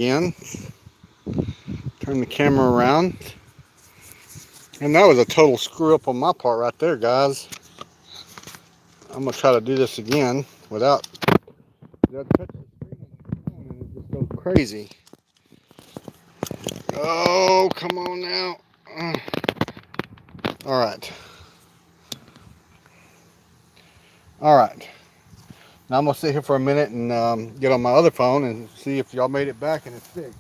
Again, turn the camera around. And that was a total screw up on my part right there, guys. I'm going to try to do this again without touching the screen on the phone and it just goes crazy. Oh, come on now. All right. All right. Now I'm going to sit here for a minute and get on my other phone and see if y'all made it back and it's fixed.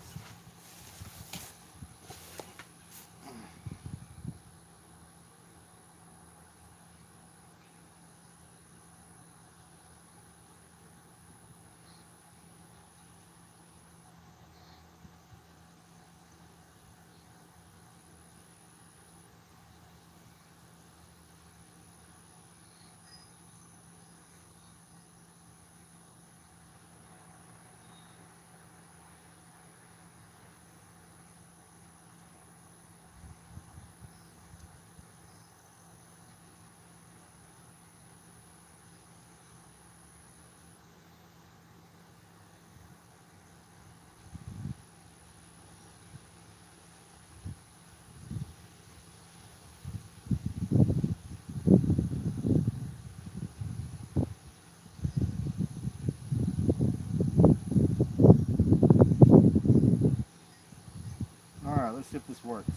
All right, let's see if this works.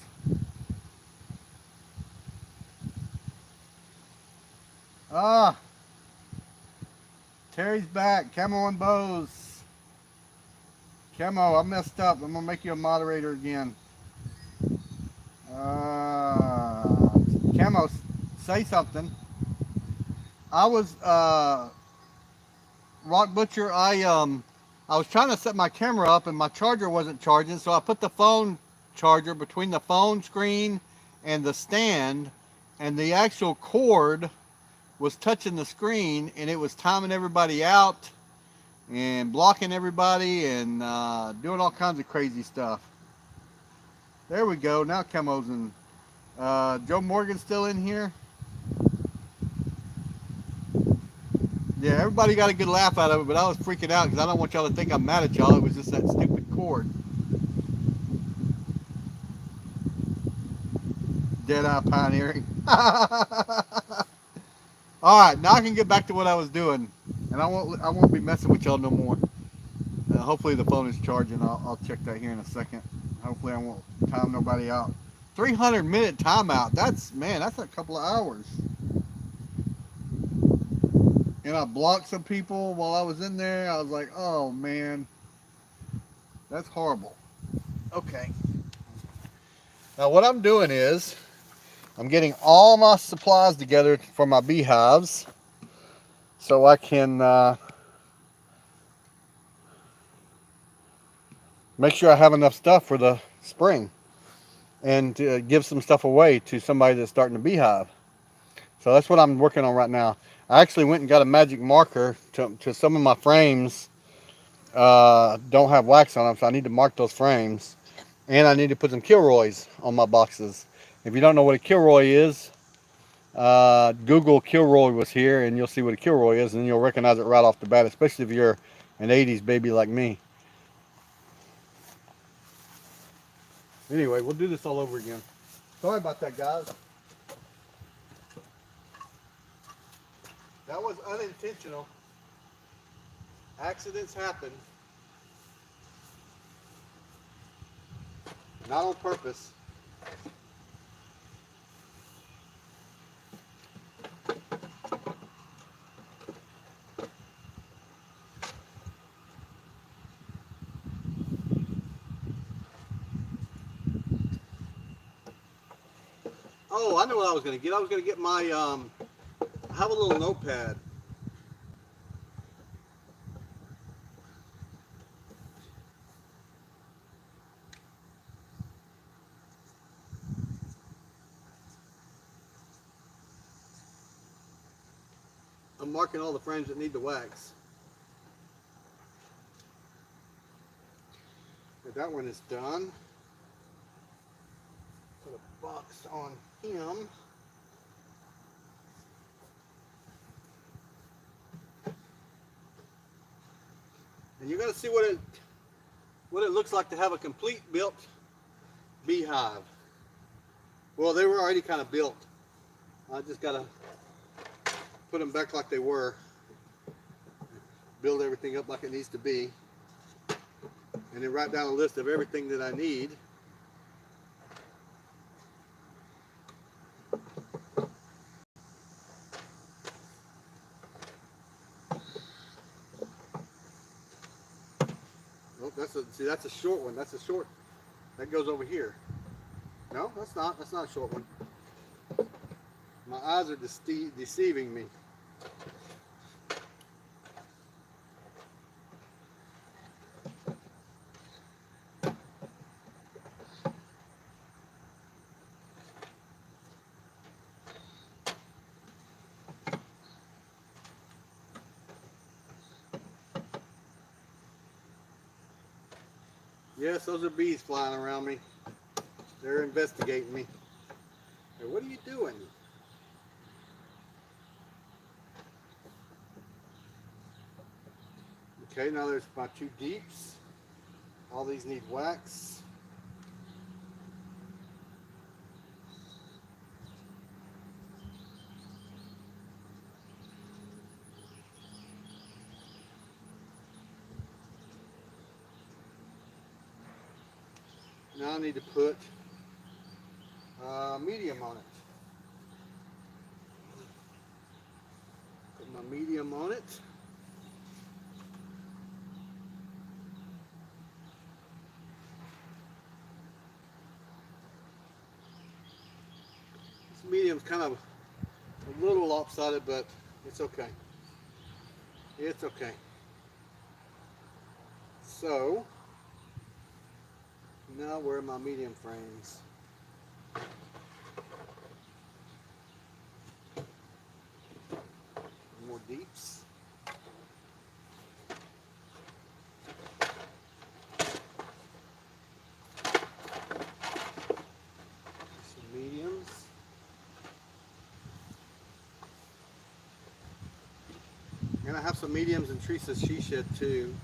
Ah, Terry's back. Camo and Bows. Camo, I messed up. I'm gonna make you a moderator again. Camo, say something. I was Rock Butcher. I was trying to set my camera up and my charger wasn't charging, so I put the phone charger between the phone screen and the stand, and the actual cord was touching the screen, and it was timing everybody out and blocking everybody and doing all kinds of crazy stuff. There we go. Now Camo's in. Joe Morgan's still in here. Yeah, everybody got a good laugh out of it, but I was freaking out because I don't want y'all to think I'm mad at y'all. It was just that stupid cord. Dead Eye Pioneering. All right, now I can get back to what I was doing, and I won't be messing with y'all no more. Hopefully the phone is charging. I'll check that here in a second. Hopefully I won't time nobody out. 300-minute timeout. That's a couple of hours. And I blocked some people while I was in there. I was like, oh man, that's horrible. Okay. Now what I'm doing is I'm getting all my supplies together for my beehives so I can make sure I have enough stuff for the spring and give some stuff away to somebody that's starting a beehive. So that's what I'm working on right now. I actually went and got a magic marker to some of my frames. Don't have wax on them, so I need to mark those frames. And I need to put some Kilroys on my boxes. If you don't know what a Kilroy is, Google Kilroy was here and you'll see what a Kilroy is and you'll recognize it right off the bat, especially if you're an 80s baby like me. Anyway, we'll do this all over again. Sorry about that, guys. That was unintentional. Accidents happen. Not on purpose. Oh, I know what I was going to get. I was going to get my, I have a little notepad. I'm marking all the frames that need the wax. And that one is done. Put a box on him. And you're going to see what what it looks like to have a complete built beehive. Well, they were already kind of built. I just gotta put them back like they were, build everything up like it needs to be, and then write down a list of everything that I need. Oh, that's a short one. That's a short. That goes over here. No, that's not. That's not a short one. My eyes are deceiving me. Yes, those are bees flying around me. They're investigating me. Hey, what are you doing? Okay, now there's my 2 deeps. All these need wax. Now I need to put medium on it. Put my medium on it. This medium's kind of a little lopsided, but it's okay. It's okay. So, now where are my medium frames? More deeps. Some mediums. And I have some mediums in Teresa's she shed too.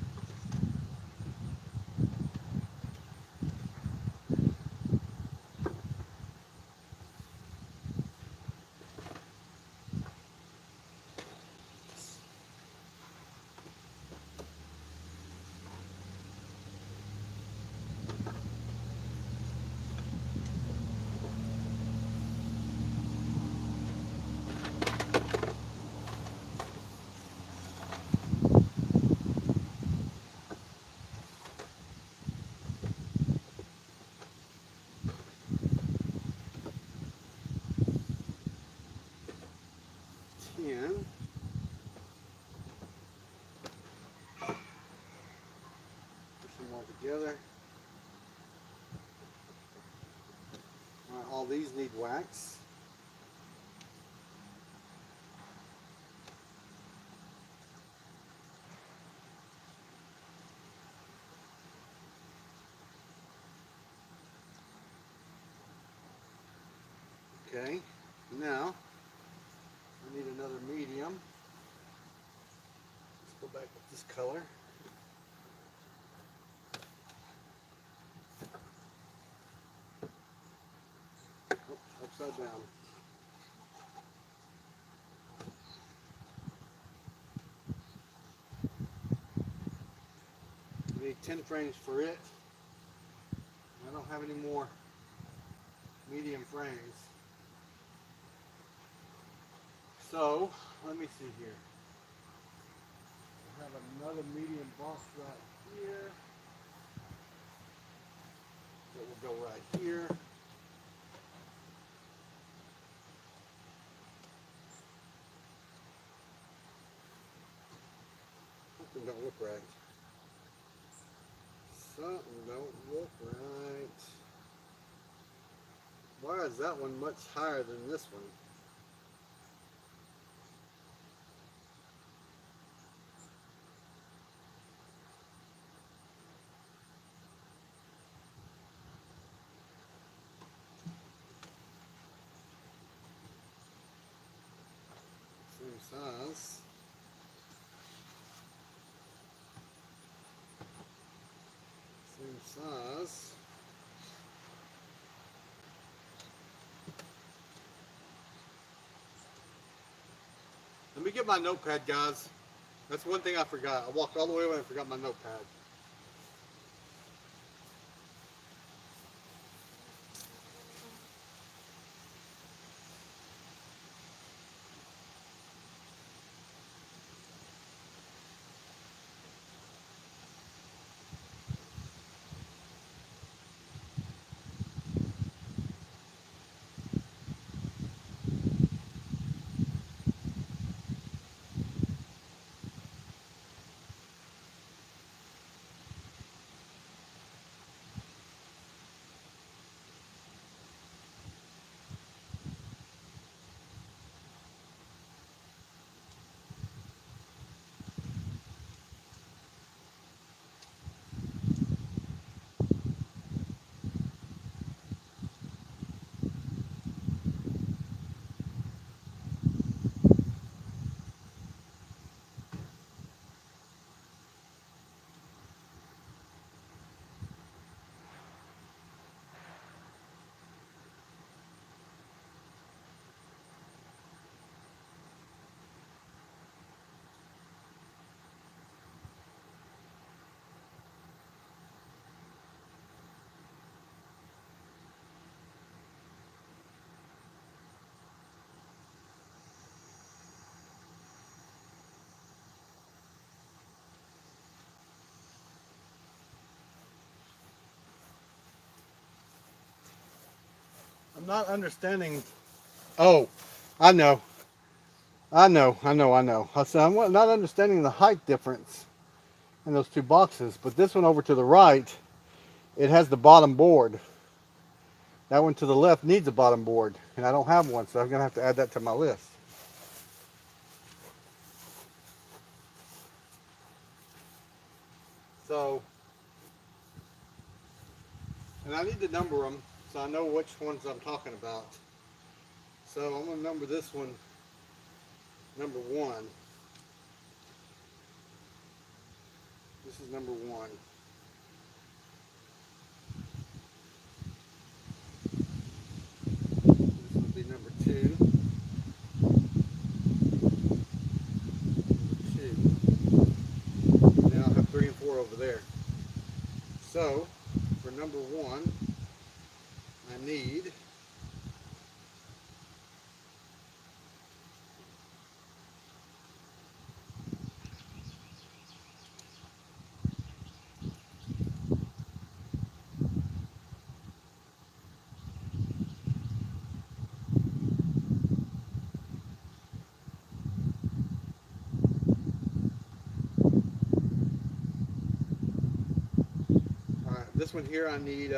Push them all together. All right, all these need wax. Okay, now I need another medium. Let's go back with this color. Oh, upside down. I need 10 frames for it. I don't have any more medium frames. So, let me see here. I have another medium boss right here. That will go right here. Something don't look right. Something don't look right. Why is that one much higher than this one? Same size. size. Let me get my notepad, guys. That's one thing I forgot. I walked all the way away and forgot my notepad. I'm not understanding. Oh, I know. I said I'm not understanding the height difference in those two boxes, but this one over to the right, it has the bottom board. That one to the left needs a bottom board, and I don't have one, so I'm gonna have to add that to my list. So, and I need to number them so I know which ones I'm talking about. So I'm gonna number this one number 1. This is number 1. This will be number 2. Number 2. And then I'll have 3 and 4 over there. So for number 1, I need this one here. I need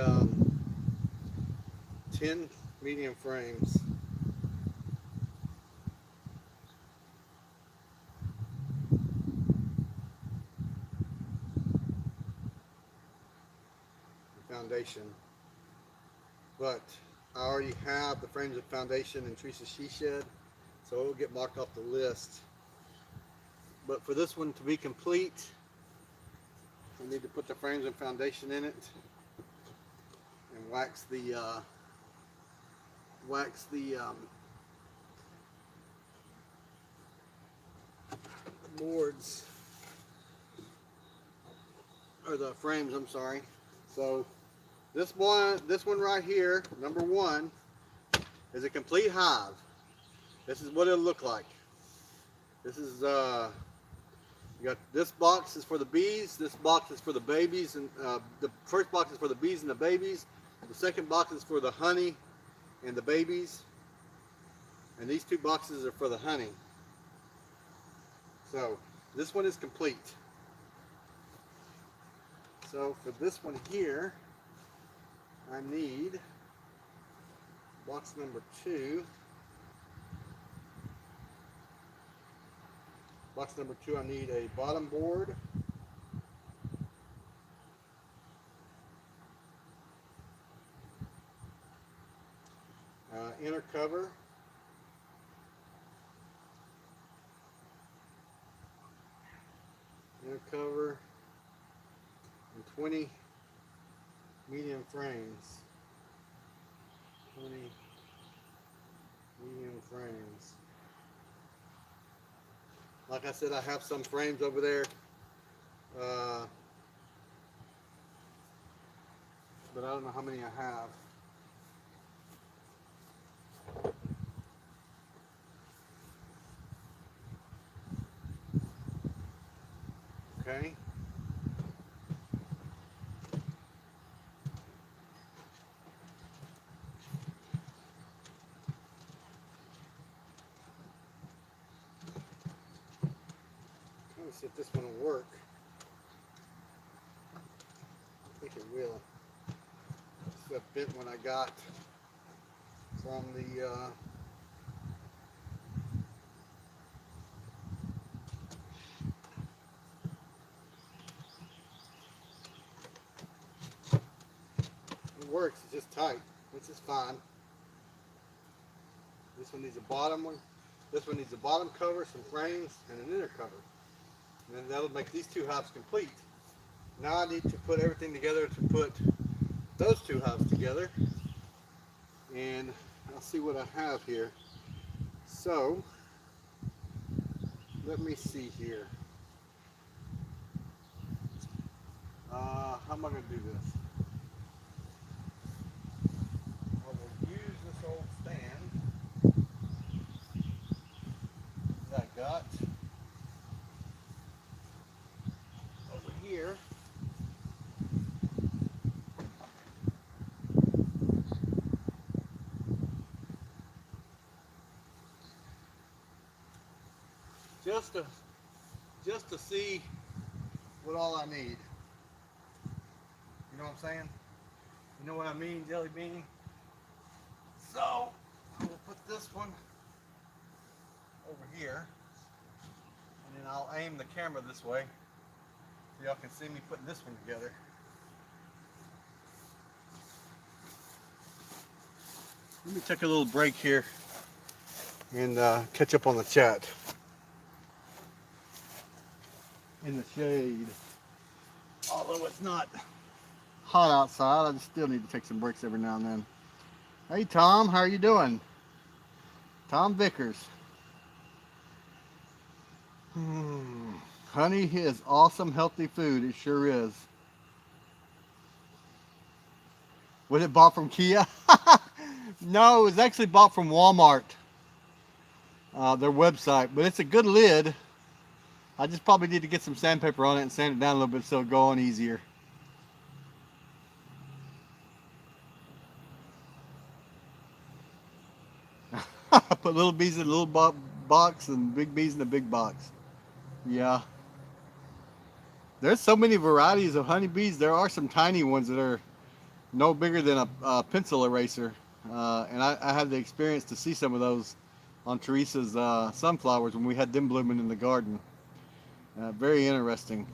10 medium frames. Foundation, but I already have the frames of foundation in Teresa's she shed, so it will get marked off the list. But for this one to be complete, we need to put the frames and foundation in it and wax the boards, or the frames, I'm sorry. So this one right here, number 1, is a complete hive. This is what it'll look like. This is you got this box is for the bees, this box is for the babies, and the first box is for the bees and the babies. The second box is for the honey and the babies, and these 2 boxes are for the honey. So this one is complete. So for this one here, I need box number 2. Box number 2, I need a bottom board, inner cover, and 20 medium frames. 20 medium frames. Like I said, I have some frames over there, but I don't know how many I have. Okay. Let me see if this one will work. I think it will. This is a bent one I got from the it works, it's just tight, which is fine. This one needs a bottom one. This one needs a bottom cover, some frames, and an inner cover. And then that'll make these two hives complete. Now I need to put everything together to put those two hives together. And I'll see what I have here. So, let me see here. How am I going to do this? I will use this old stand that I got over here. Just to see what all I need. You know what I'm saying? You know what I mean, Jelly Bean? So, I'm going to put this one over here. And then I'll aim the camera this way so y'all can see me putting this one together. Let me take a little break here and catch up on the chat. In the shade. Although it's not hot outside, I just still need to take some breaks every now and then. Hey Tom, how are you doing? Tom Vickers. Honey is awesome, healthy food. It sure is. Was it bought from Kia? No, it was actually bought from Walmart. Their website. But it's a good lid. I just probably need to get some sandpaper on it and sand it down a little bit so it'll go on easier. Put little bees in a little box and big bees in a big box. Yeah. There's so many varieties of honeybees. There are some tiny ones that are no bigger than a pencil eraser. And I had the experience to see some of those on Teresa's sunflowers when we had them blooming in the garden. Very interesting.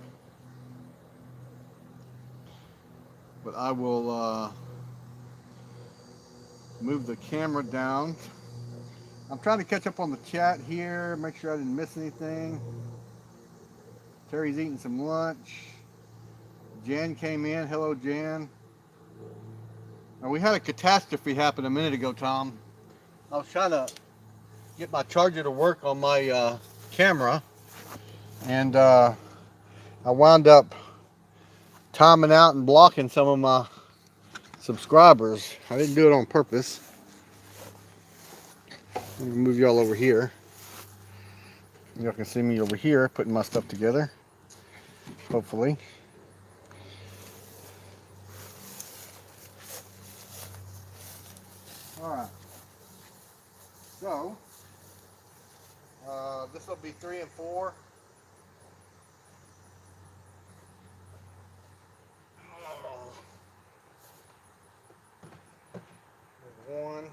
But I will move the camera down. I'm trying to catch up on the chat here, make sure I didn't miss anything. Terry's eating some lunch. Jan came in. Hello, Jan. Now, we had a catastrophe happen a minute ago, Tom. I was trying to get my charger to work on my camera, and I wound up timing out and blocking some of my subscribers. I didn't do it on purpose. Let me move y'all over here. Y'all can see me over here putting my stuff together, hopefully. Alright, so this will be 3 and 4. There's 1.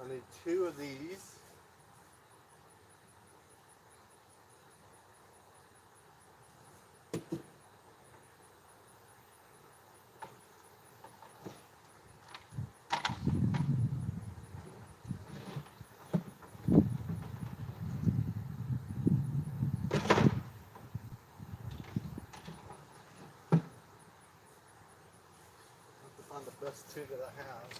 I need 2 of these. find the best two that I have.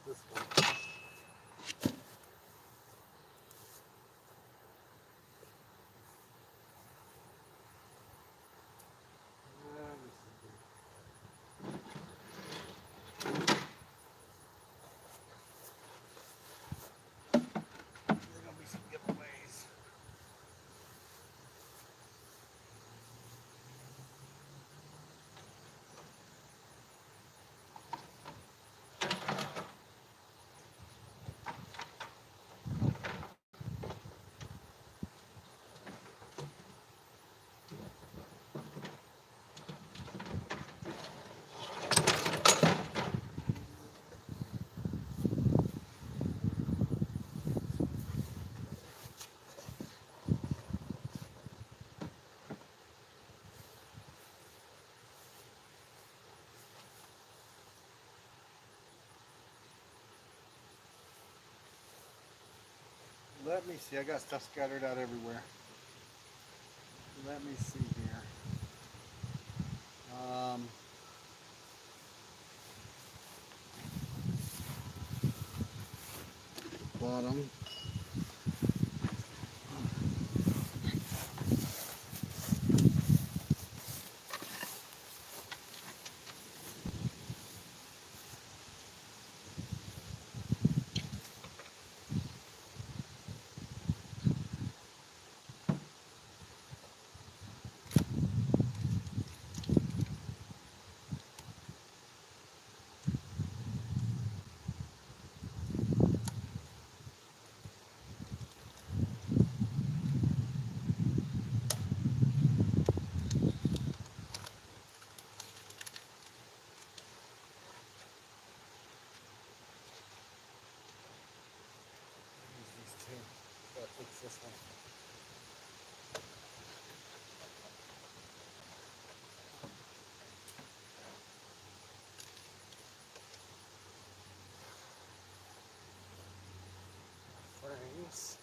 This one. There's gonna be some giveaways. Let me see. I got stuff scattered out everywhere. Let me see here. Bottom. These two. Gotta fix this one. Frames.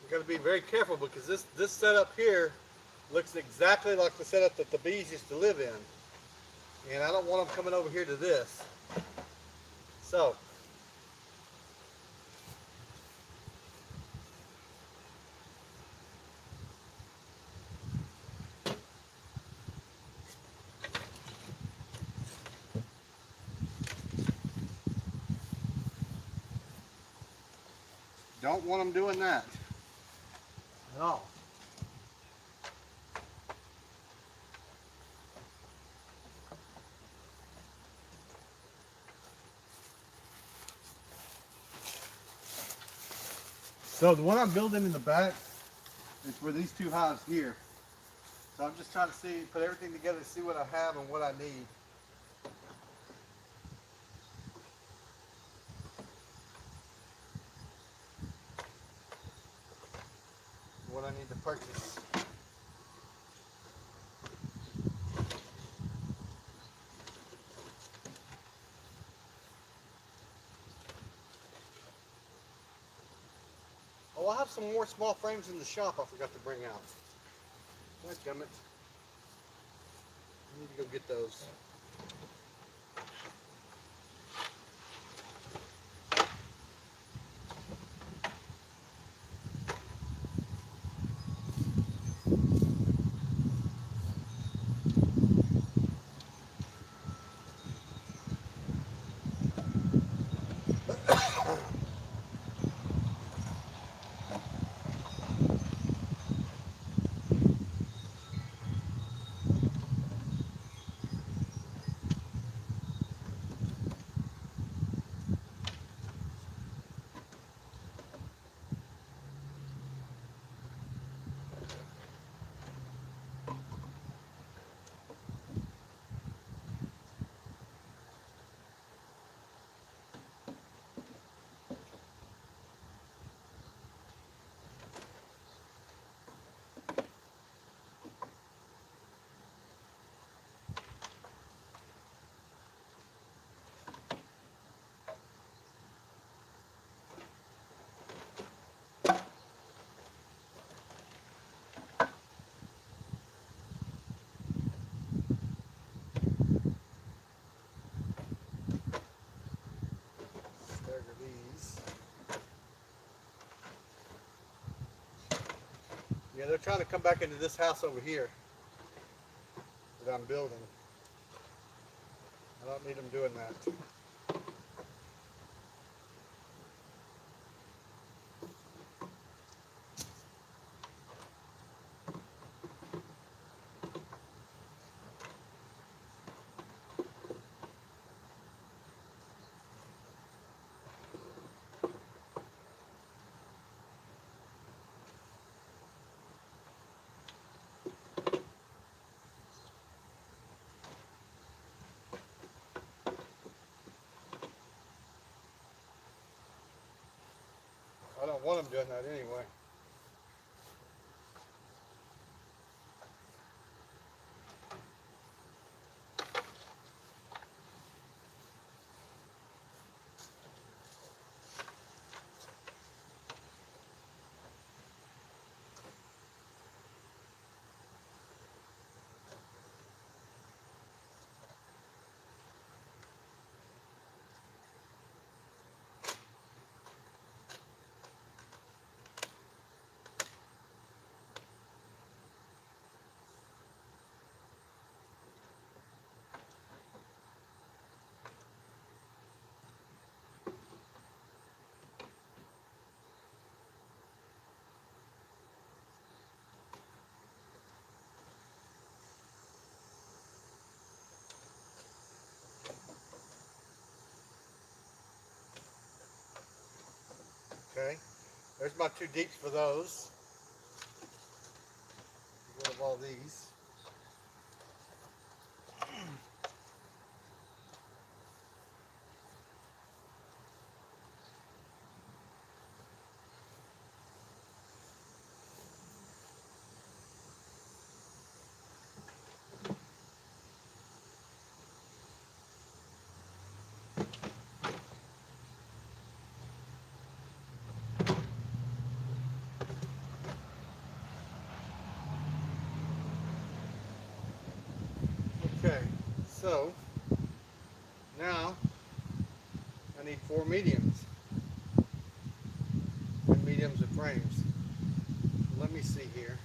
You got to be very careful because this setup here looks exactly like the setup that the bees used to live in, and I don't want them coming over here to this. So don't want them doing that at all. So the one I'm building in the back is for these two hives here. So I'm just trying to see, put everything together to see what I have and what I need. What I need to purchase. Oh, I have some more small frames in the shop I forgot to bring out. God damn it. I need to go get those. Yeah, they're trying to come back into this house over here that I'm building. I don't need them doing that. I don't want them doing that anyway. Okay, there's my 2 deeps for those. Get rid of all these. Okay, so now I need 4 mediums. And mediums and frames. Let me see here.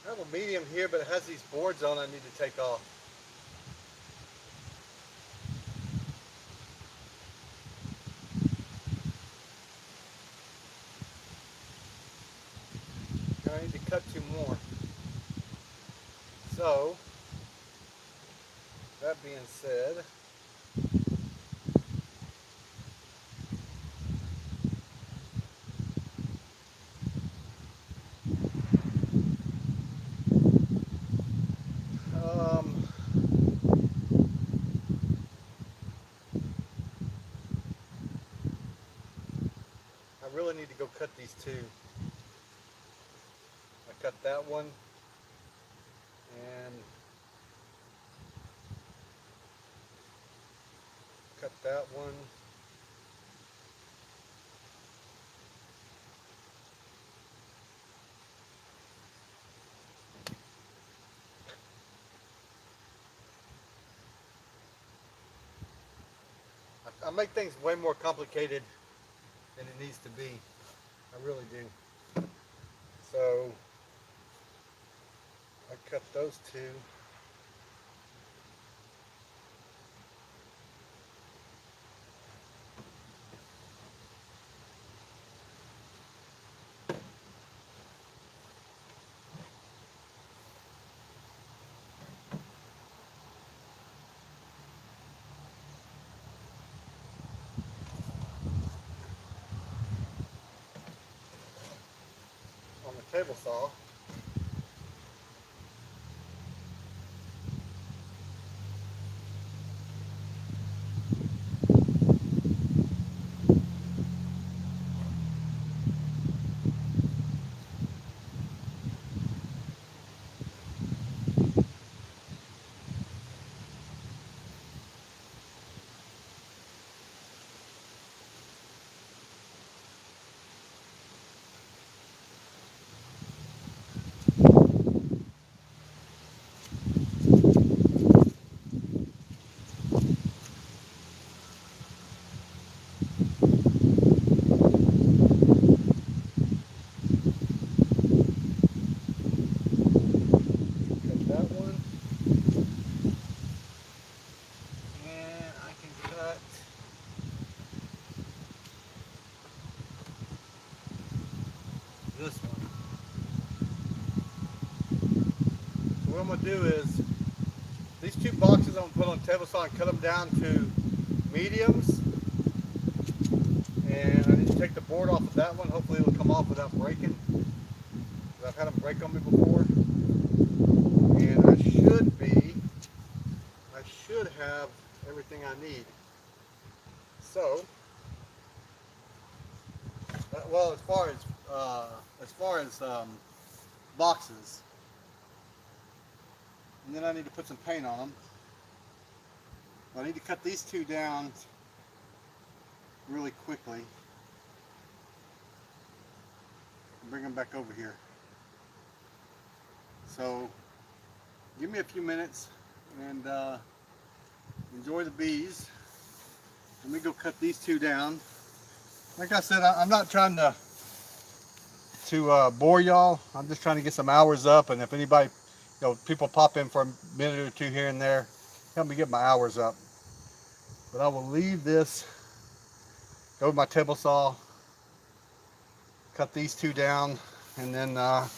I have a medium here, but it has these boards on I need to take off. I need to cut 2 more. So, that being said, I really need to go cut these 2. I cut that one and cut that one. I make things way more complicated than it needs to be. I really do. So I cut those 2. table saw. Cut that one. And I can cut this one. So what I'm going to do is, these two boxes I'm going to put on the table saw and cut them down to mediums. And I need to take the board off of that one. Hopefully it'll come off without breaking. I've had them break on me before. And I should have everything I need. So, well, as far as boxes, and then I need to put some paint on them. I need to cut these two down really quickly and bring them back over here. So, give me a few minutes and enjoy the bees. Let me go cut these two down. Like I said, I'm not trying to bore y'all. I'm just trying to get some hours up, and if anybody, people pop in for a minute or two here and there, help me get my hours up. But I will leave this, go with my table saw, cut these two down, and then I'll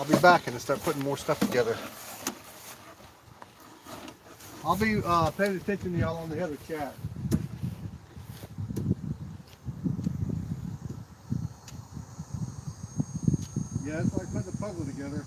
be back and start putting more stuff together. I'll be paying attention to y'all on the other chat. Yeah, it's like putting a puzzle together.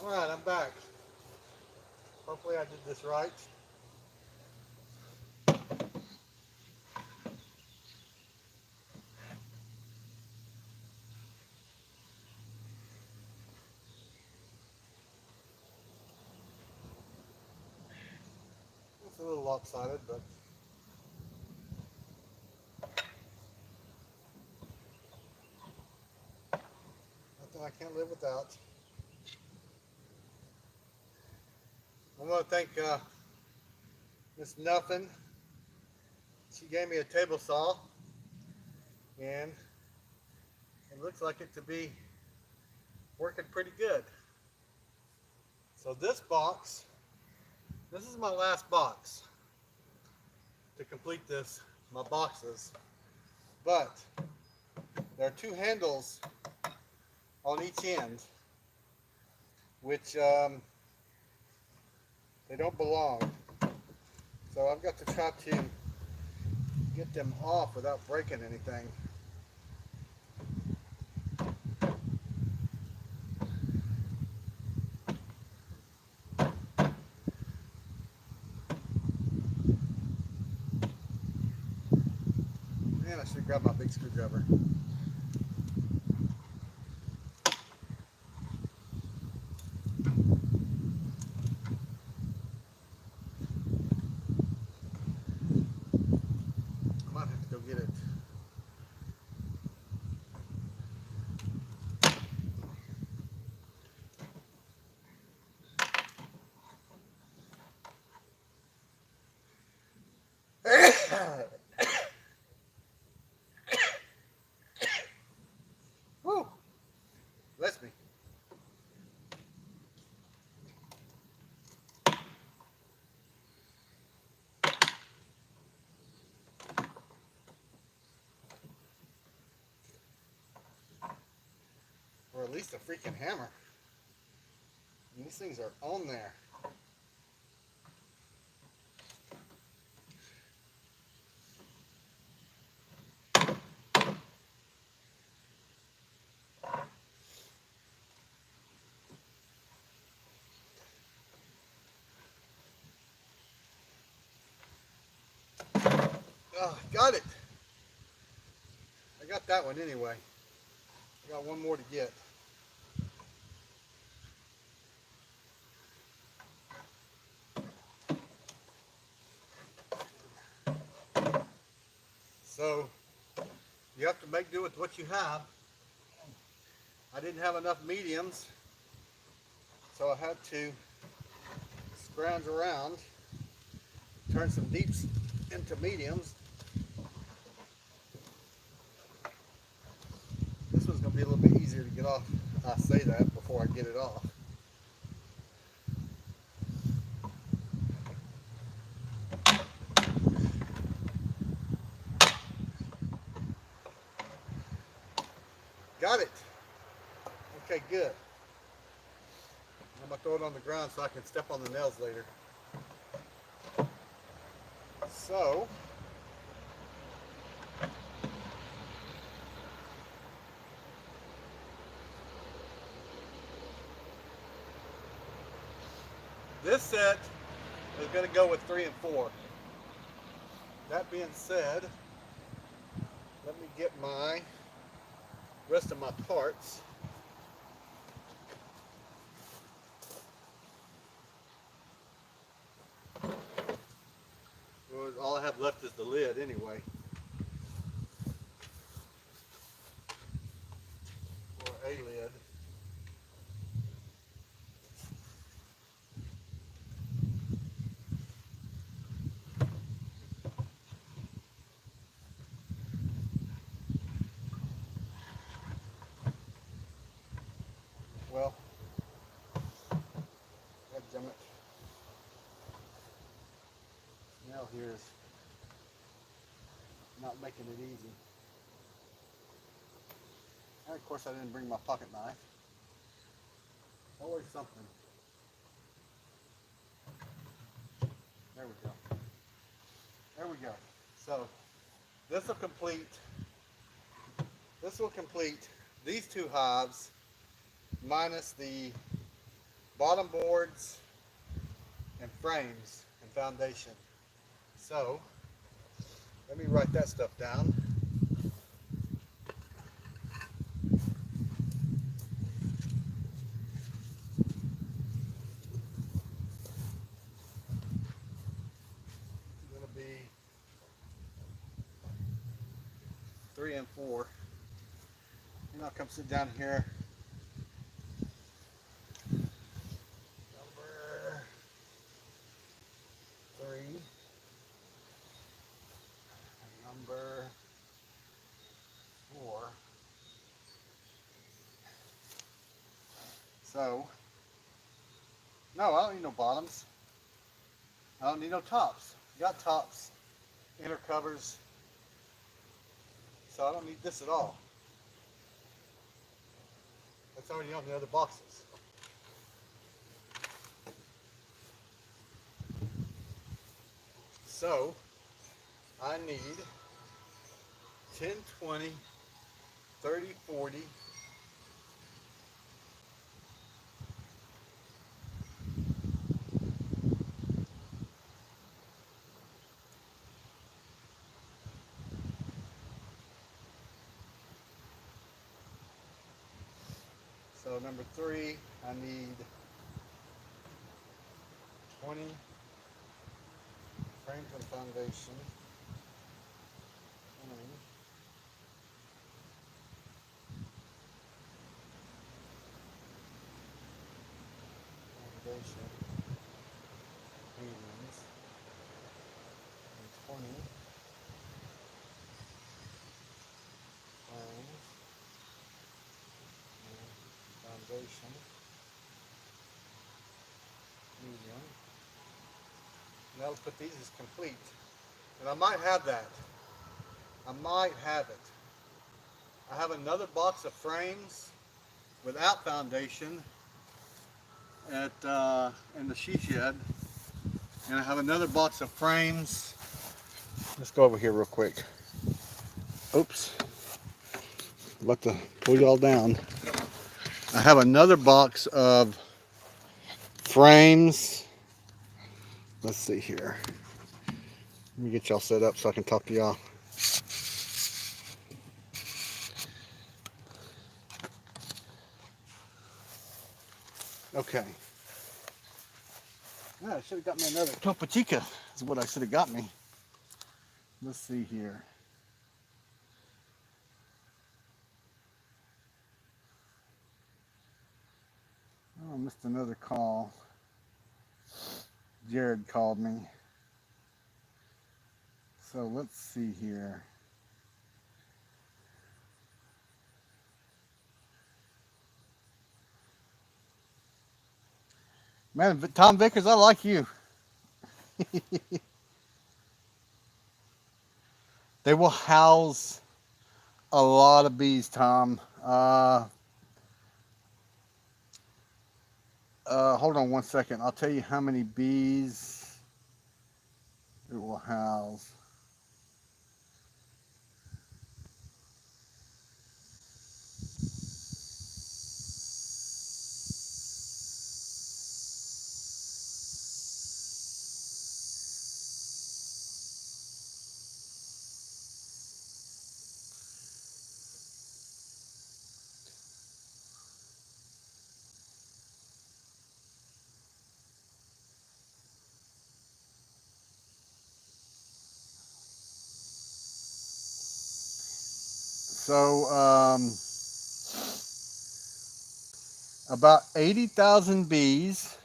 Alright, I'm back. Hopefully I did this right. It's a little lopsided, but nothing I can't live without. I want to thank Miss Nuffin. She gave me a table saw, and it looks like it to be working pretty good. So this box, this is my last box to complete this, my boxes. But there are two handles on each end, which they don't belong. So I've got to try to get them off without breaking anything. Man, I should grab my big screwdriver. I might have to go get it. Woo! Bless me. Or at least a freaking hammer. And these things are on there. Oh, got it. I got that one anyway. I got one more to get. So you have to make do with what you have. I didn't have enough mediums, so I had to scrounge around, turn some deeps into mediums. This one's going to be a little bit easier to get off. I say that before I get it off. Got it. Okay, good. I'm going to throw it on the ground so I can step on the nails later. So, this set is going to go with 3 and 4. That being said, let me get my rest of my parts. Well, all I have left is the lid anyway. Or a lid. Well, damn it. Now here's not making it easy. And of course I didn't bring my pocket knife. Always something. There we go. There we go. So this will complete these 2 hives minus the bottom boards and frames and foundation. So let me write that stuff down. It's going to be 3 and 4. And I'll come sit down here. Number 3. And number 4. So, no, I don't need no bottoms. I don't need no tops. Got tops, inner covers. So I don't need this at all. That's already on the other boxes. So I need 10, 20, 30, 40. So number 3, I need 20 frames and foundation. 20 foundation mediums and 20 frames and foundation medium. And that'll put these as complete. And I might have that. I might have it. I have another box of frames without foundation at in the she shed. And I have another box of frames. Let's go over here real quick. Oops. About to pull y'all down. I have another box of frames. Let's see here. Let me get y'all set up so I can talk to y'all. Okay. Yeah, I should have got me another Topo Chica is what I should have got me. Let's see here. missed another call. Jared called me. So let's see here. Man, Tom Vickers, I like you. They will house a lot of bees, Tom. Hold on one second. I'll tell you how many bees it will house. So, about 80,000 bees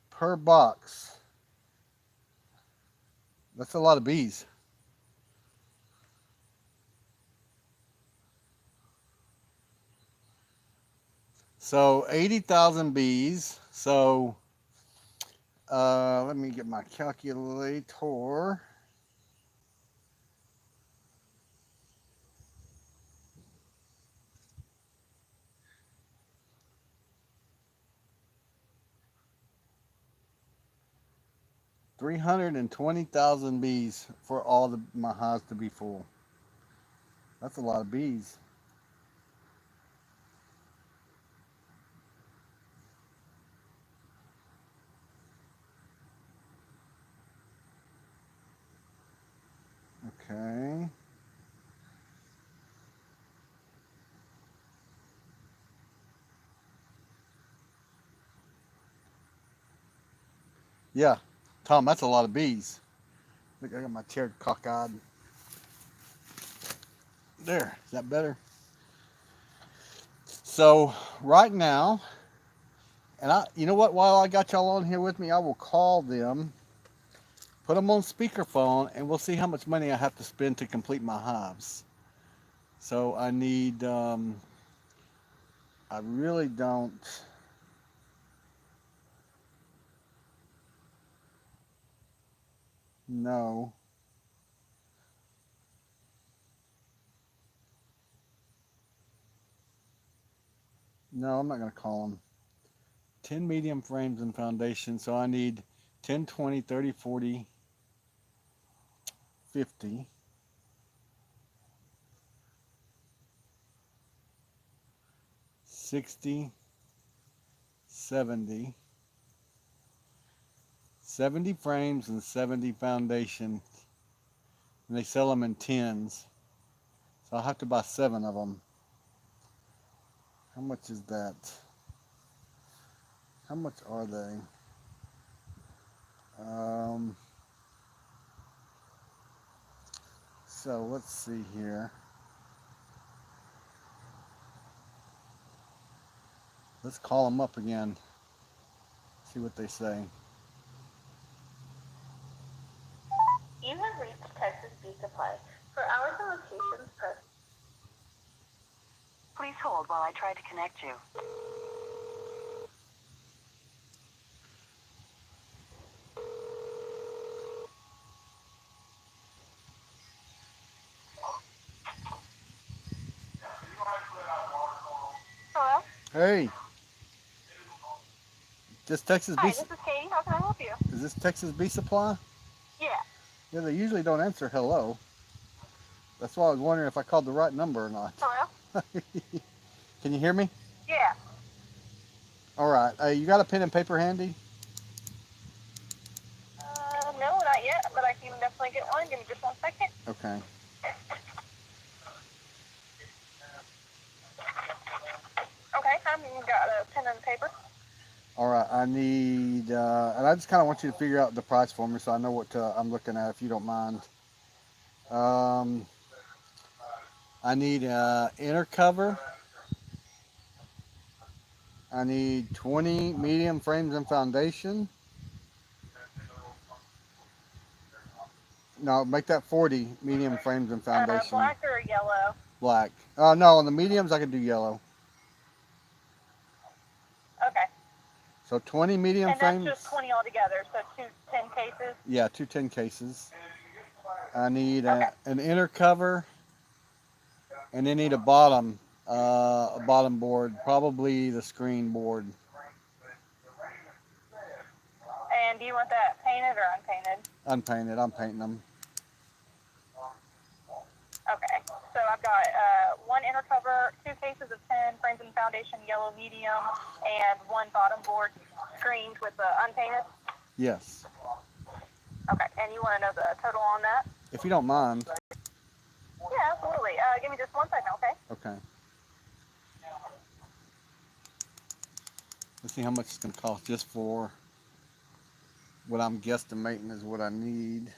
per box. That's a lot of bees. So 80,000 bees. So let me get my calculator. $320,000 bees for all my hives to be full. That's a lot of bees. Okay. Yeah, Tom, that's a lot of bees. Look, I got my chair cockeyed. There, is that better? So right now, and you know what? While I got y'all on here with me, I will call them, put them on speakerphone, and we'll see how much money I have to spend to complete my hives. So I need. I really don't. know. No, I'm not going to call them. 10 medium frames and foundation. So I need 10, 20, 30, 40, 50. 60, 70, 70 frames and 70 foundation, and they sell them in tins. So I'll have to buy 7 of them. How much is that? How much are they? So let's see here. Let's call them up again. See what they say. You have reached Texas Bee Supply. For hours and locations, press. Please hold while I try to connect you. Hello? Hey, this Texas Hi, Bee. this is Katie. How can I help you? Is this Texas Bee Supply? Yeah. Yeah, they usually don't answer hello. That's why I was wondering if I called the right number or not. Hello? Can you hear me? Yeah. All right. You got a pen and paper handy? No, not yet, but I can definitely get one. Give me just 1 second. Okay. Okay, I've got a pen and paper. All right. I need, and I just kind of want you to figure out the price for me so I know what I'm looking at, if you don't mind. I need inner cover. I need 20 medium frames and foundation. No, make that 40 medium frames and foundation. Black or yellow? Black. No, on the mediums I can do yellow. Okay. So 20 medium And frames. that's just 20 altogether, so 10 cases? Yeah, 10 cases. I need Okay. an inner cover, and then need a bottom board, probably the screen board. And do you want that painted or unpainted? Unpainted. I'm painting them. Okay. So I've got one inner cover, 2 cases of 10 frames and foundation, yellow medium, and one bottom board screened with the unpainted? Yes. Okay. And you want to know the total on that? If you don't mind. Yeah, absolutely. Give me just 1 second, okay? Okay. Let's see how much it's going to cost just for what I'm guesstimating is what I need.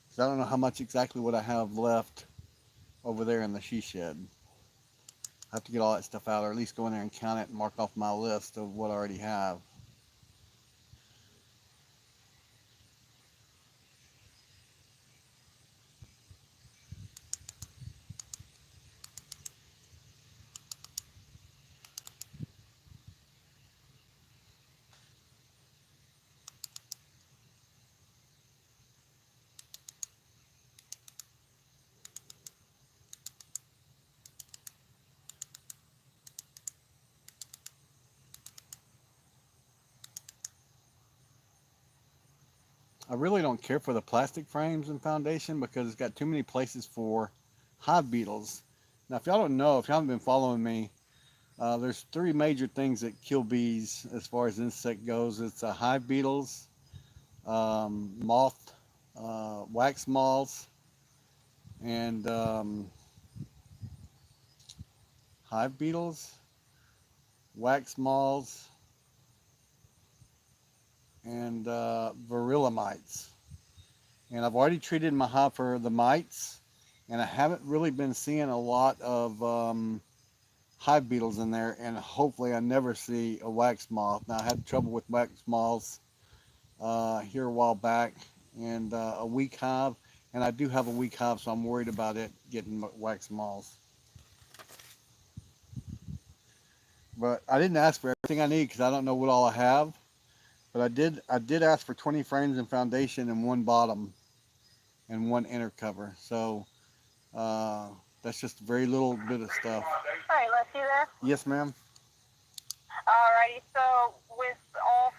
Because I don't know how much exactly what I have left over there in the she shed. I have to get all that stuff out, or at least go in there and count it and mark off my list of what I already have. I really don't care for the plastic frames and foundation because it's got too many places for hive beetles. Now, if y'all don't know, if y'all haven't been following me, there's 3 major things that kill bees as far as insect goes. It's hive beetles, moth, wax moths, and hive beetles, wax moths, and varroa mites. And I've already treated my hive for the mites, and I haven't really been seeing a lot of hive beetles in there, and hopefully I never see a wax moth. Now, I had trouble with wax moths here a while back, and a weak hive, and I do have a weak hive, so I'm worried about it getting wax moths. But I didn't ask for everything I need because I don't know what all I have. But I did ask for 20 frames and foundation and 1 bottom and 1 inner cover. So that's just a very little bit of stuff. All right, Les, you there? Yes, ma'am. Alrighty, so with all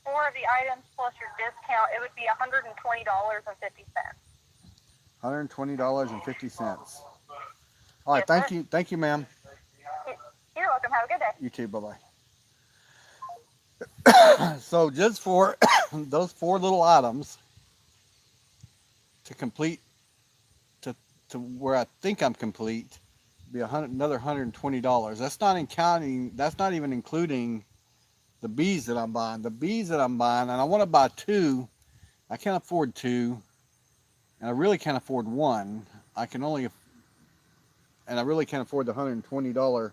4 of the items plus your discount, it would be $120.50. $120.50. All right, Yes, thank you, ma'am. You're welcome. Have a good day. You too. Bye bye. So just for those 4 little items to complete to where I think I'm complete, be another $120. That's not in counting. That's not even including the bees that I'm buying. The bees that I'm buying, and I want to buy 2. I can't afford 2, and I really can't afford 1. I can only, and I really can't afford the $120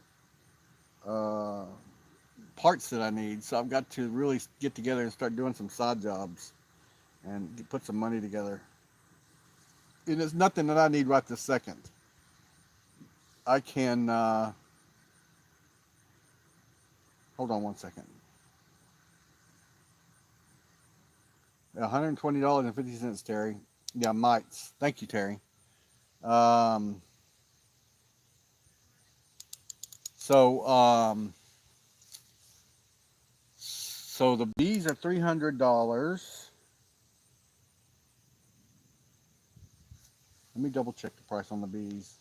parts that I need. So I've got to really get together and start doing some side jobs and put some money together. And it's nothing that I need right this second. I can, hold on 1 second. $120.50, Terry. Yeah, mites. Thank you, Terry. Um, so the bees are $300. Let me double check the price on the bees.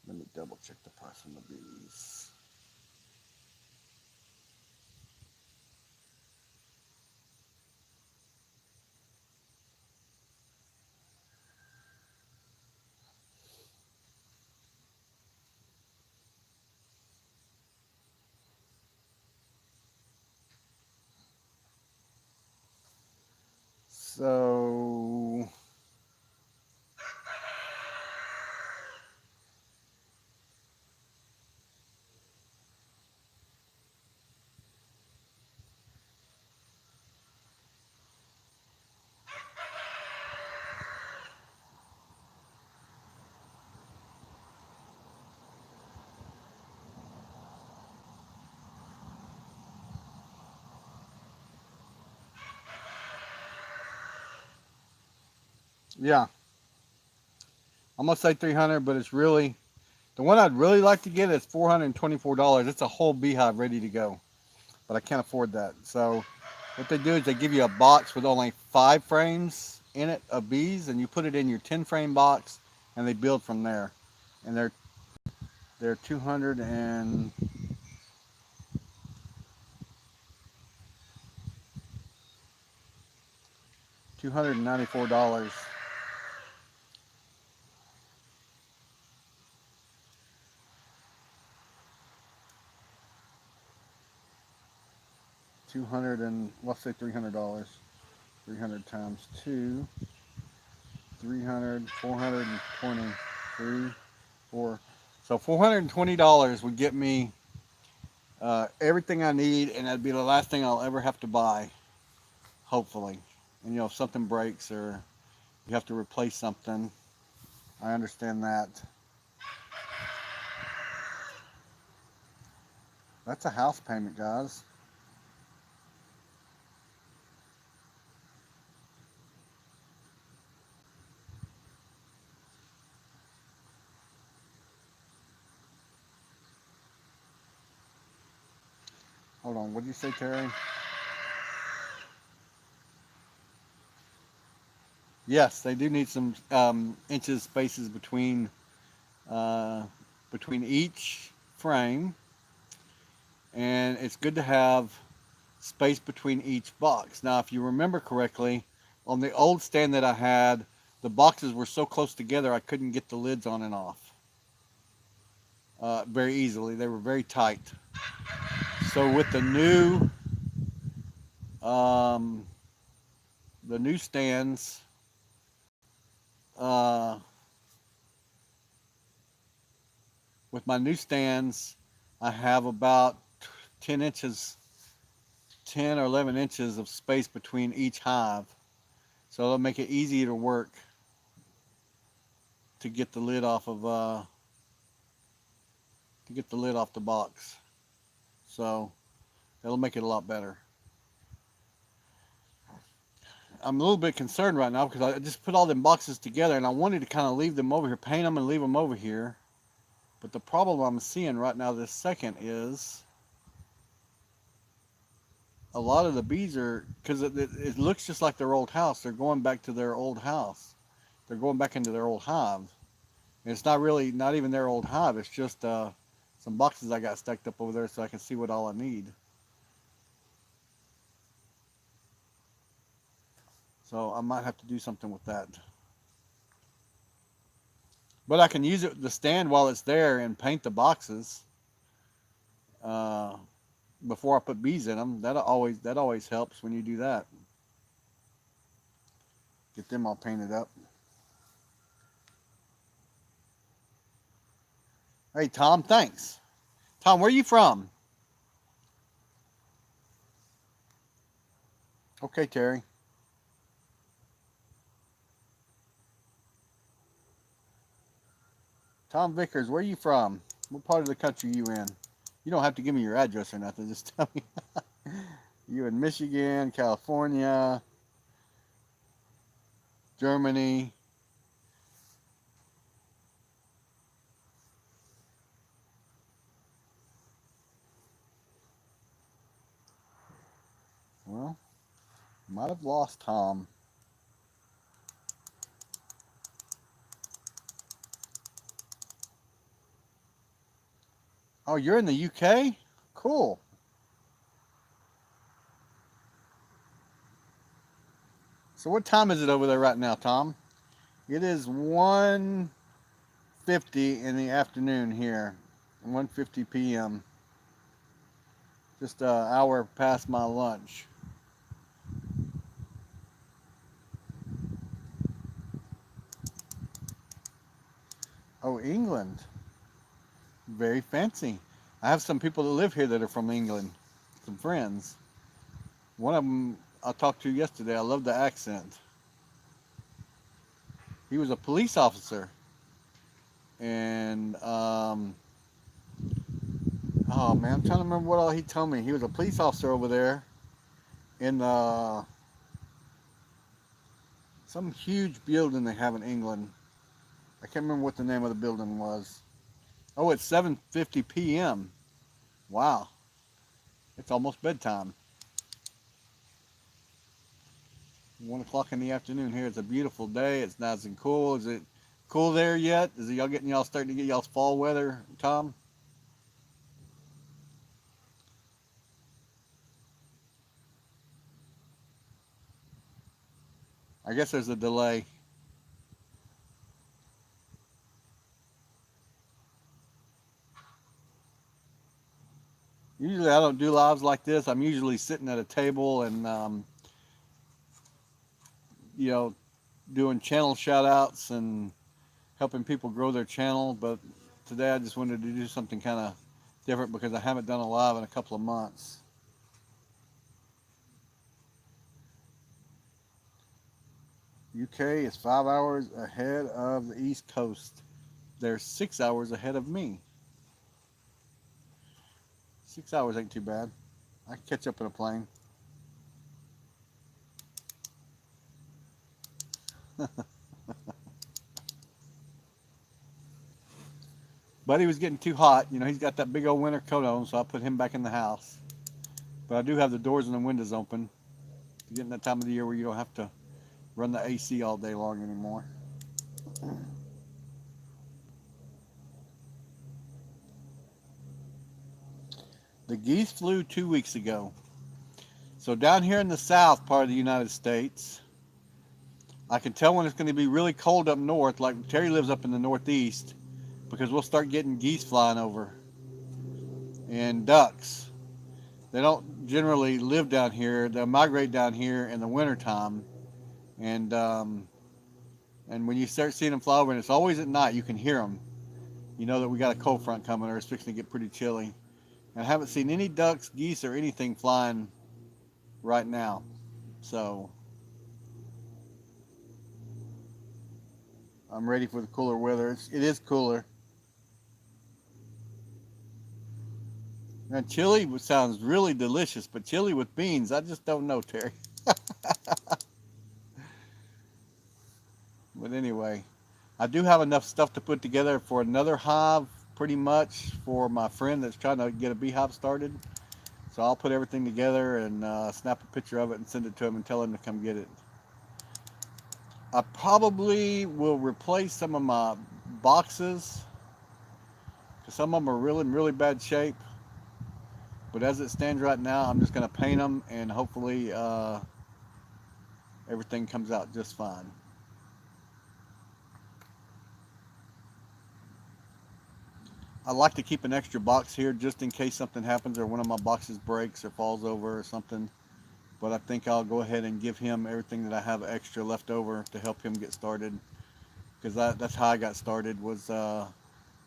Let me double check the price on the bees. So Yeah, I'm gonna say 300, but it's really the one I'd really like to get is $424. It's a whole beehive ready to go, but I can't afford that. So what they do is they give you a box with only 5 frames in it of bees, and you put it in your 10 frame box, and they build from there. And they're 294. Let's say $300. 300 times 2, 300, 420, 3, 4. So $420 would get me everything I need, and that'd be the last thing I'll ever have to buy, hopefully. And if something breaks or you have to replace something, I understand that. That's a house payment, guys. Hold on, what did you say, Terry? Yes, they do need some inches spaces uh, between each frame, and it's good to have space between each box. Now, if you remember correctly, on the old stand that I had, the boxes were so close together I couldn't get the lids on and off very easily. They were very tight. So with um, the new stands, uh, with my new stands, I have about 10 inches, 10 or 11 inches of space between each hive. So it'll make it easier to work to get the lid off of the box. So that'll make it a lot better. I'm a little bit concerned right now because I just put all them boxes together and I wanted to kind of leave them over here, paint them and leave them over here. But the problem I'm seeing right now this second is a lot of the bees are, because it looks just like their old house. They're going back to their old house. They're going back into their old hive. And it's not even their old hive. It's just some boxes I got stacked up over there so I can see what all I need. So I might have to do something with that. But I can use the stand while it's there and paint the boxes before I put bees in them. That always helps when you do that. Get them all painted up. Hey Tom, thanks. Tom, where are you from? Okay, Terry. Tom Vickers, where are you from? What part of the country you in? You don't have to give me your address or nothing. Just tell me. You in Michigan, California, Germany. Well, might have lost Tom. Oh, you're in the UK? Cool. So what time is it over there right now, Tom? It is 1:50 in the afternoon here. 1:50 p.m. Just an hour past my lunch. Oh, England. Very fancy. I have some people that live here that are from England. Some friends. One of them I talked to yesterday. I love the accent. He was a police officer. And, oh man, I'm trying to remember what all he told me. He was a police officer over there in Some huge building they have in England. I can't remember what the name of the building was. Oh, it's 7:50 p.m. Wow, it's almost bedtime. 1 o'clock in the afternoon here. It's a beautiful day. It's nice and cool. Is it cool there yet? Is it y'all starting to get y'all's fall weather, Tom? I guess there's a delay. Usually I don't do lives like this. I'm usually sitting at a table and you know, doing channel shout outs and helping people grow their channel. But today I just wanted to do something kind of different because I haven't done a live in a couple of months. UK is 5 hours ahead of the East Coast. They're 6 hours ahead of me. 6 hours ain't too bad. I can catch up in a plane. But he was getting too hot. You know, he's got that big old winter coat on, so I put him back in the house. But I do have the doors and the windows open. You're getting that time of the year where you don't have to run the AC all day long anymore. The geese flew 2 weeks ago. So down here in the south part of the United States, I can tell when it's going to be really cold up north, like Terry lives up in the northeast, because we'll start getting geese flying over and ducks. They don't generally live down here. They'll migrate down here in the wintertime. And and when you start seeing them fly over, and it's always at night, you can hear them. You know that we got a cold front coming, or it's fixing to get pretty chilly. And I haven't seen any ducks, geese, or anything flying right now. So I'm ready for the cooler weather. It is cooler. And chili sounds really delicious, but chili with beans, I just don't know, Terry. But anyway, I do have enough stuff to put together for another hive, pretty much, for my friend that's trying to get a beehive started. So I'll put everything together and snap a picture of it and send it to him and tell him to come get it. I probably will replace some of my boxes because some of them are really in really bad shape. But as it stands right now, I'm just going to paint them and hopefully everything comes out just fine. I like to keep an extra box here just in case something happens or one of my boxes breaks or falls over or something. But I think I'll go ahead and give him everything that I have extra left over to help him get started. Because that's how I got started, was got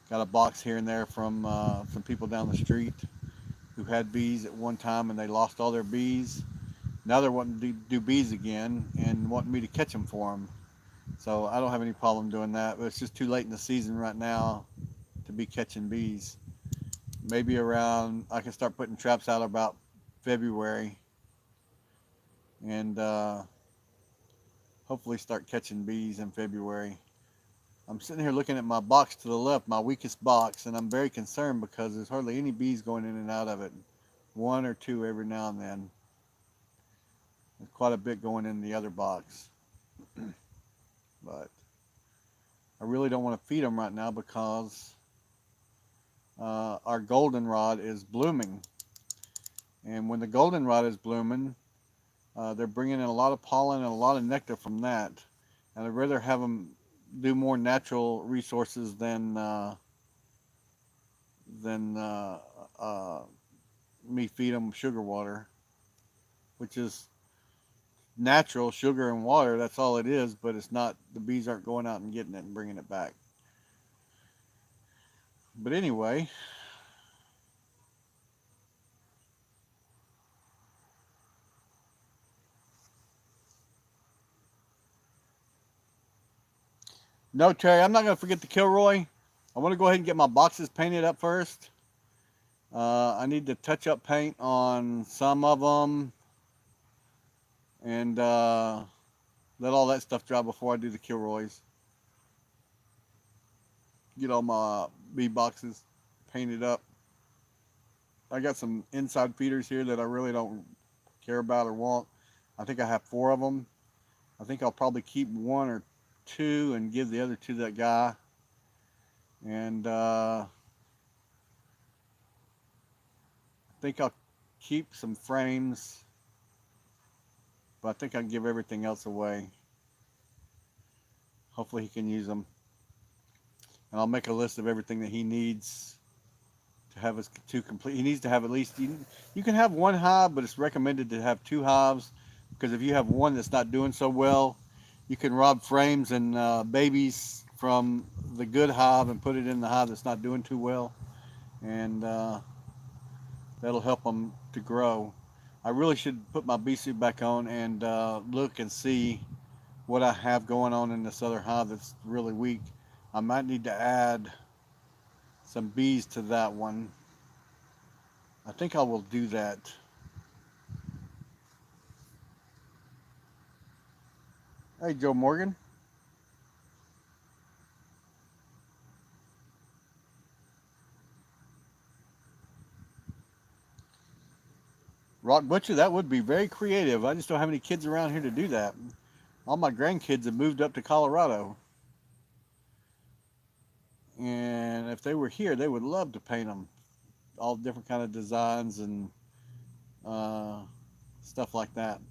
a box here and there from some people down the street who had bees at one time and they lost all their bees. Now they're wanting to do bees again and wanting me to catch them for them. So I don't have any problem doing that, but it's just too late in the season right now to be catching bees. Maybe around, I can start putting traps out about February and hopefully start catching bees in February. I'm sitting here looking at my box to the left, my weakest box, and I'm very concerned because there's hardly any bees going in and out of it. One or two every now and then. There's quite a bit going in the other box. But I really don't want to feed them right now because our goldenrod is blooming. And when the goldenrod is blooming, they're bringing in a lot of pollen and a lot of nectar from that. And I'd rather have them do more natural resources than me feed them sugar water, which is natural sugar and water. That's all it is, but it's not, the bees aren't going out and getting it and bringing it back. But anyway, no, Terry, I'm not going to forget the Kilroy. I want to go ahead and get my boxes painted up first. I need to touch up paint on some of them, and let all that stuff dry before I do the Kilroys. Get all my bee boxes painted up. I got some inside feeders here that I really don't care about or want. I think I have 4 of them. I think I'll probably keep 1 or 2 and give the other 2 to that guy. And I think I'll keep some frames, but I think I can give everything else away. Hopefully he can use them. And I'll make a list of everything that he needs to have his 2 complete. He needs to have at least, you can have 1 hive, but it's recommended to have 2 hives, because if you have 1 that's not doing so well, you can rob frames and babies from the good hive and put it in the hive that's not doing too well, and that'll help them to grow. I really should put my bee suit back on and look and see what I have going on in this other hive that's really weak. I might need to add some bees to that one. I think I will do that. Hey, Joe Morgan. Rock Butcher, that would be very creative. I just don't have any kids around here to do that. All my grandkids have moved up to Colorado. And if they were here, they would love to paint them. All different kind of designs and stuff like that.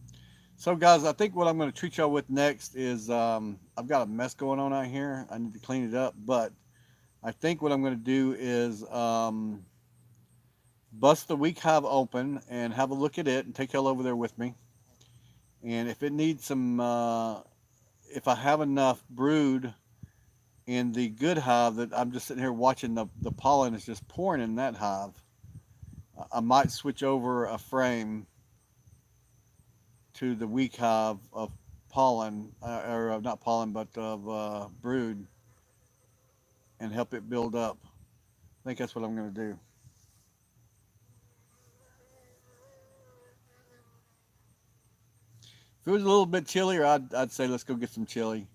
So guys, I think what I'm going to treat y'all with next is I've got a mess going on out here. I need to clean it up, but I think what I'm going to do is bust the weak hive open and have a look at it and take y'all over there with me. And if it needs some, if I have enough brood in the good hive that I'm just sitting here watching the pollen is just pouring in that hive, I might switch over a frame to the weak hive of pollen, or not pollen, but of brood, and help it build up. I think that's what I'm going to do. If it was a little bit chillier, I'd say let's go get some chili.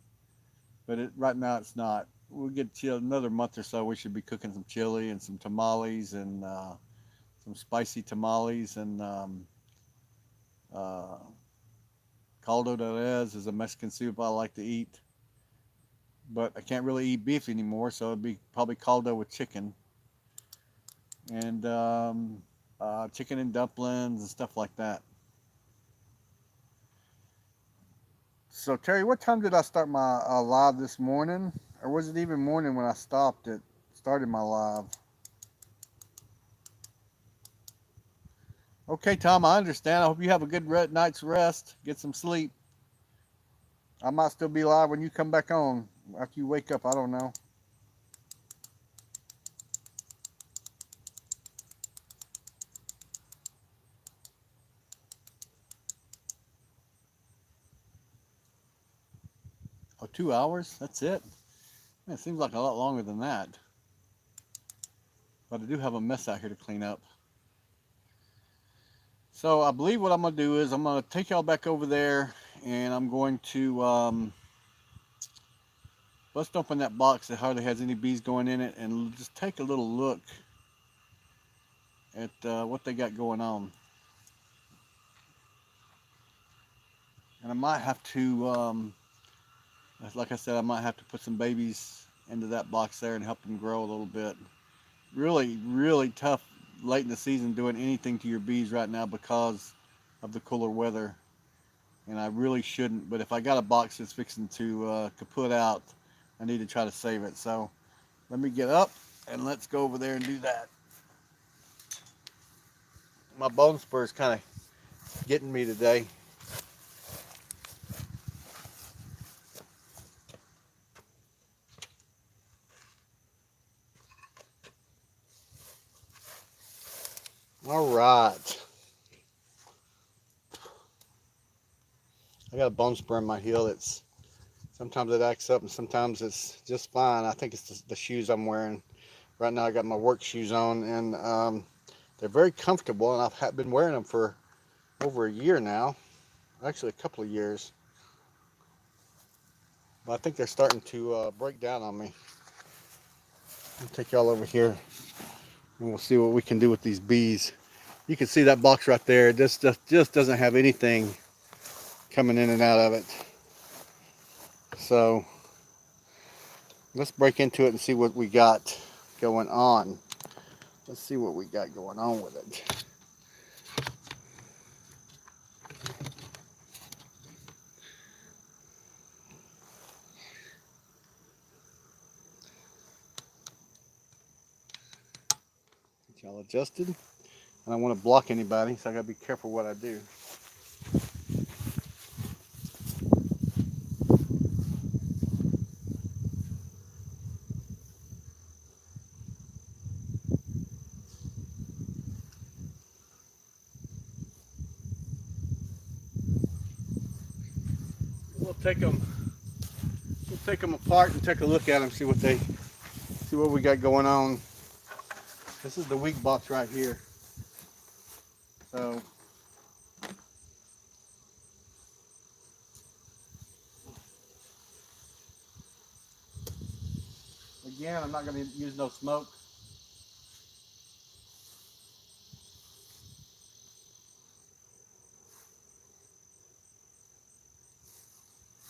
But right now it's not. We'll get chili another month or so. We should be cooking some chili and some tamales and some spicy tamales and uh, caldo de res is a Mexican soup I like to eat. But I can't really eat beef anymore, so it'd be probably caldo with chicken and chicken and dumplings and stuff like that. So Terry, what time did I start my live this morning, or was it even morning when I stopped it? Started my live. Okay, Tom, I understand. I hope you have a good night's rest. Get some sleep. I might still be live when you come back on after you wake up. I don't know. Oh, 2 hours? That's it? Man, it seems like a lot longer than that. But I do have a mess out here to clean up. So I believe what I'm going to do is I'm going to take y'all back over there, and I'm going to bust open that box that hardly has any bees going in it and just take a little look at what they got going on. And I might have to, like I said, I might have to put some babies into that box there and help them grow a little bit. Really, really tough late in the season doing anything to your bees right now because of the cooler weather. And I really shouldn't, but if I got a box that's fixing to kaput out, I need to try to save it. So let me get up and let's go over there and do that. My bone spur is kind of getting me today. All right. I got a bone spur in my heel. It's sometimes it acts up and sometimes it's just fine. I think it's the shoes I'm wearing. Right now I got my work shoes on, and they're very comfortable, and I've been wearing them for over a year now. Actually a couple of years. But I think they're starting to break down on me. I'll take y'all over here and we'll see what we can do with these bees. You can see that box right there. This just doesn't have anything coming in and out of it. So let's break into it and see what we got going on. Let's see what we got going on with it. Get y'all adjusted. I don't want to block anybody, so I gotta be careful what I do. We'll take them apart and take a look at them, see what we got going on. This is the weak box right here. So again, I'm not going to use no smoke.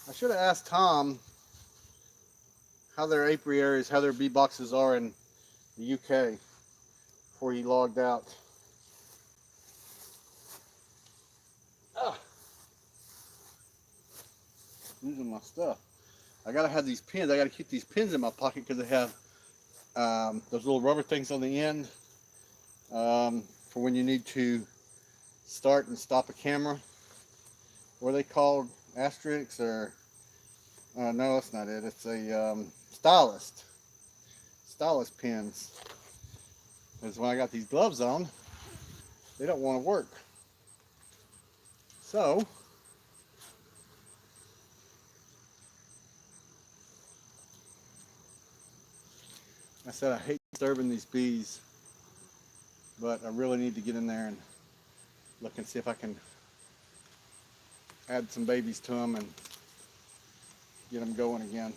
I should have asked Tom how their apiaries, how their bee boxes are in the UK before he logged out. Ah, losing my stuff. I gotta have these pins. I gotta keep these pins in my pocket because they have those little rubber things on the end for when you need to start and stop a camera. What are they called? Asterisks or no, that's not it. It's a stylus pins. Because when I got these gloves on, they don't want to work. So I said I hate disturbing these bees, but I really need to get in there and look and see if I can add some babies to them and get them going again.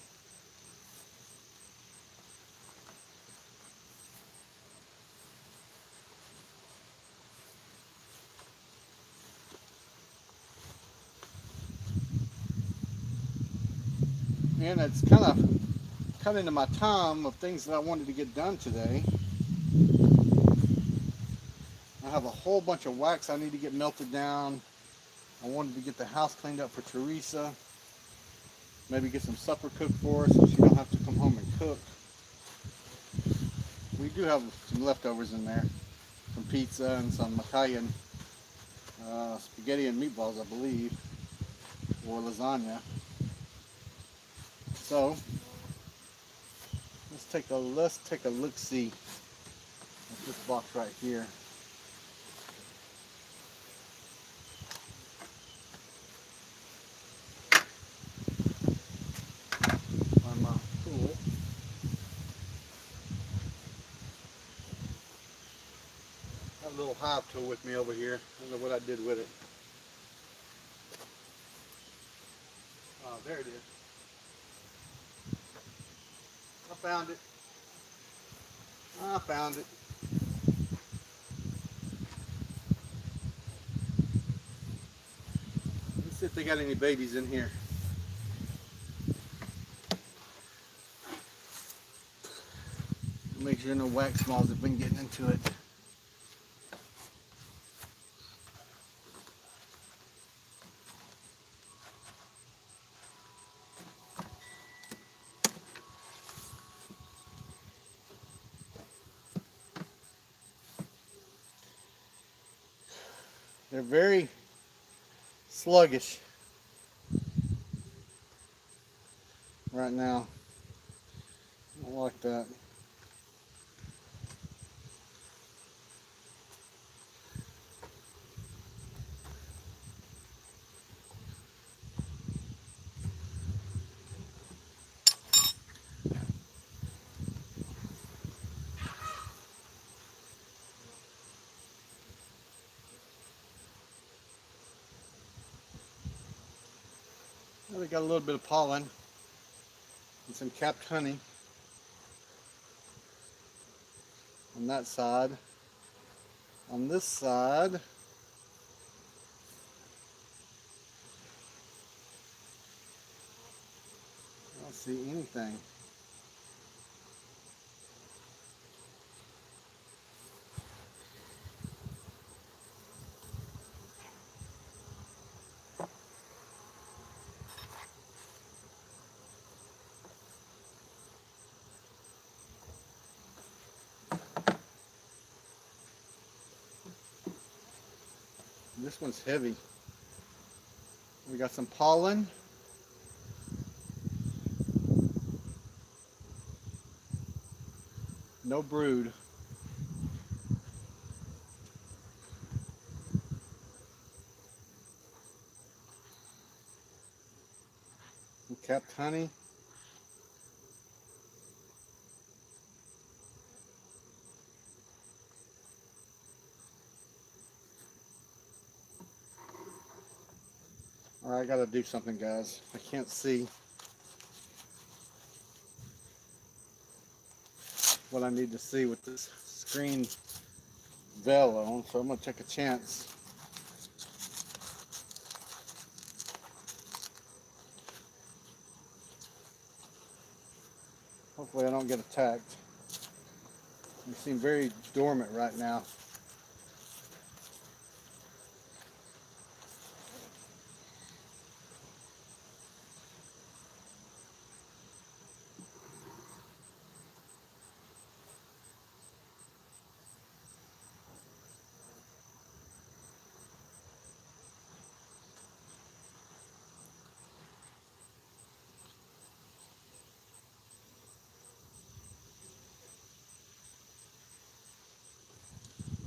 And it's kind of cut into my time of things that I wanted to get done today. I have a whole bunch of wax I need to get melted down. I wanted to get the house cleaned up for Teresa. Maybe get some supper cooked for her so she don't have to come home and cook. We do have some leftovers in there. Some pizza and some Italian spaghetti and meatballs, I believe, or lasagna. So let's take a look-see at this box right here. On my tool. I have a little hive tool with me over here. I don't know what I did with it. Oh, there it is. I found it. I found it. Let's see if they got any babies in here. Make sure no wax moths have been getting into it. They're very sluggish right now. I don't like that. Well, they got a little bit of pollen. some capped honey on that side. On this side, I don't see anything. This one's heavy. We got some pollen. No brood. Some capped honey. All right, I gotta do something, guys. I can't see what I need to see with this screen veil on, so I'm gonna take a chance. Hopefully I don't get attacked. They seem very dormant right now.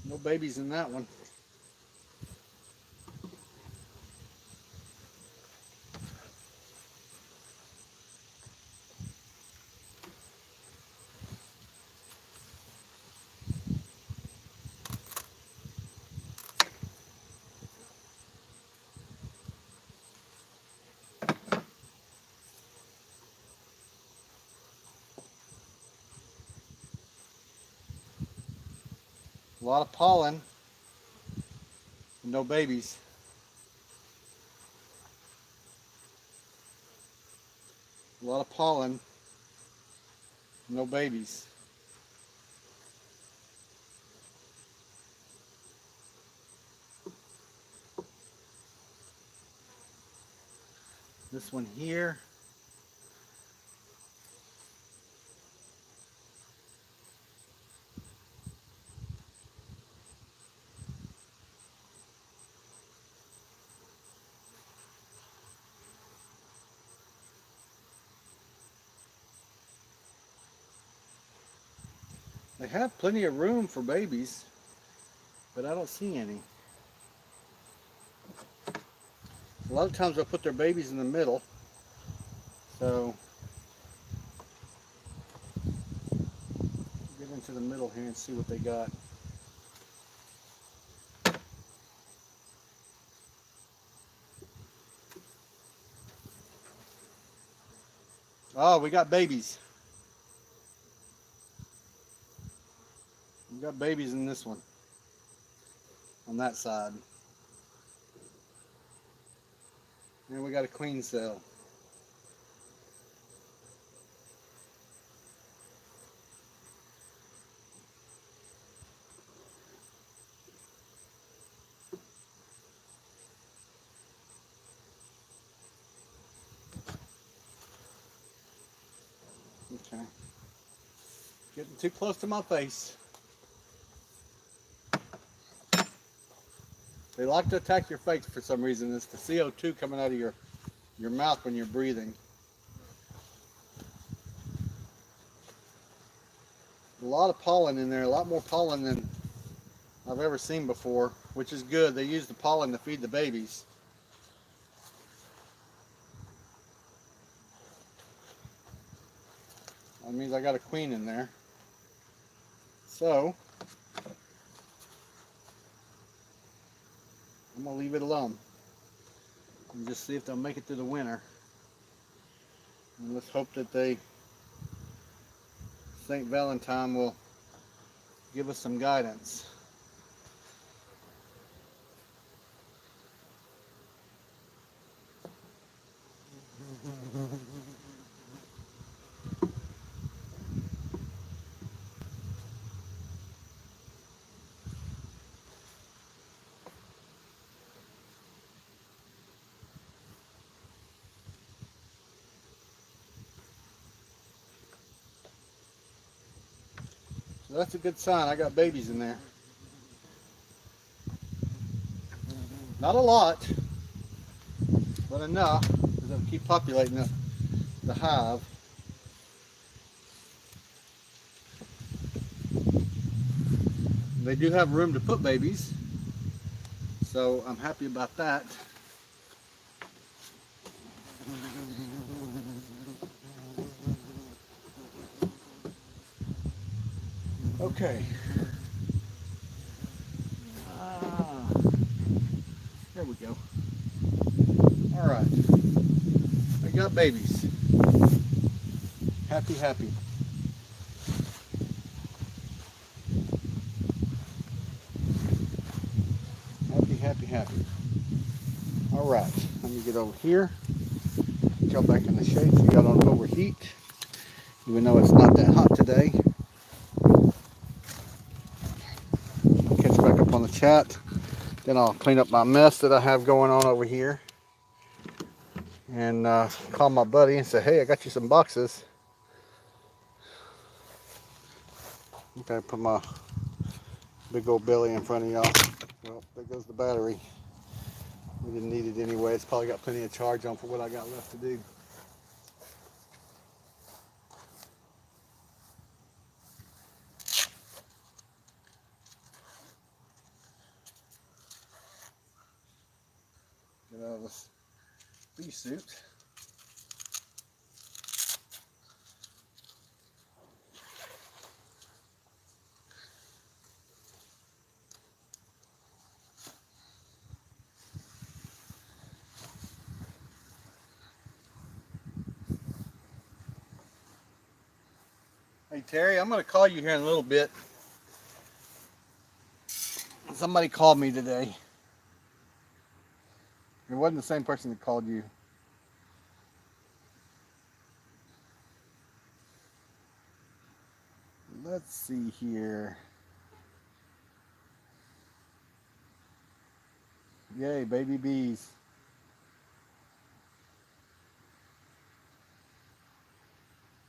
No babies in that one. A lot of pollen, no babies. A lot of pollen, no babies. This one here. They have plenty of room for babies, but I don't see any. A lot of times they'll put their babies in the middle. So get into the middle here and see what they got. Oh, we got babies. We got babies in this one. On that side. And we got a queen cell. Okay. Getting too close to my face. They like to attack your face for some reason. It's the CO2 coming out of your mouth when you're breathing. A lot of pollen in there, a lot more pollen than I've ever seen before, which is good. They use the pollen to feed the babies. That means I got a queen in there. So, I'm going to leave it alone and just see if they'll make it through the winter. And let's hope that they St. Valentine will give us some guidance. So that's a good sign. I got babies in there. Not a lot, but enough because they'll keep populating the hive. They do have room to put babies, so I'm happy about that. Okay. There we go. All right. I got babies. Happy, happy. Happy, happy, happy. All right. Let me get over here. Get y'all back in the shade so y'all don't overheat. Even though it's not that hot today. I'll catch back up on the chat. Then I'll clean up my mess that I have going on over here. And call my buddy and say, hey, I got you some boxes. Okay, put my big old belly in front of y'all. Well, there goes the battery. We didn't need it anyway. It's probably got plenty of charge on for what I got left to do. Get out of this bee suit. Hey Terry, I'm going to call you here in a little bit. Somebody called me today. It wasn't the same person that called you. Let's see here. Yay, baby bees.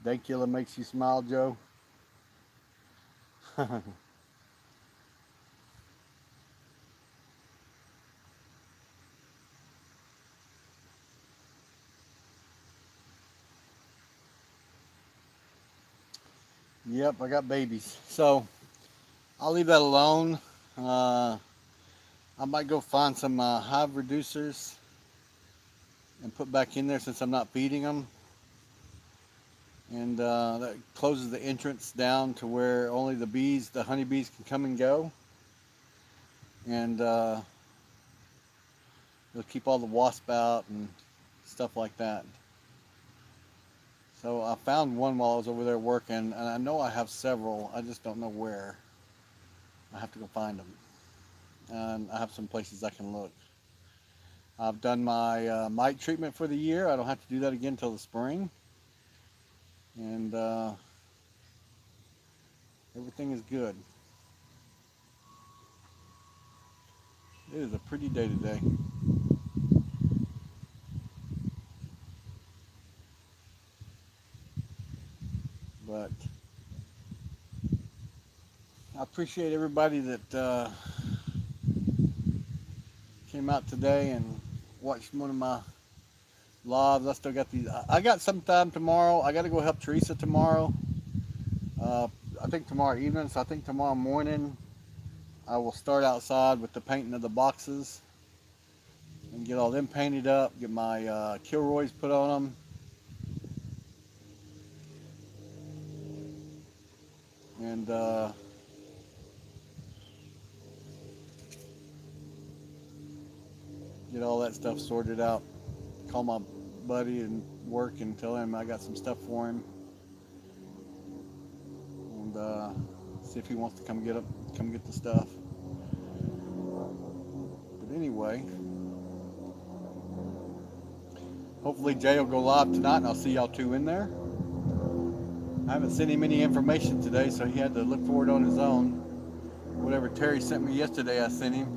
Dankula makes you smile, Joe. Yep, I got babies. So I'll leave that alone. I might go find some hive reducers and put back in there since I'm not feeding them. And that closes the entrance down to where only the bees, the honeybees, can come and go. And it'll keep all the wasp out and stuff like that. So I found one while I was over there working, and I know I have several. I just don't know where. I have to go find them. And I have some places I can look. I've done my mite treatment for the year. I don't have to do that again until the spring. And everything is good. It is a pretty day today. But I appreciate everybody that came out today and watched one of my lives. I still got these. I got some time tomorrow. I got to go help Teresa tomorrow. I think tomorrow evening. So I think tomorrow morning I will start outside with the painting of the boxes and get all them painted up. Get my Kilroys put on them. And get all that stuff sorted out. Call my buddy and work and tell him I got some stuff for him. See if he wants to come get the stuff. But anyway, hopefully Jay will go live tonight, and I'll see y'all two in there. I haven't sent him any information today, so he had to look for it on his own. Whatever Terry sent me yesterday, I sent him.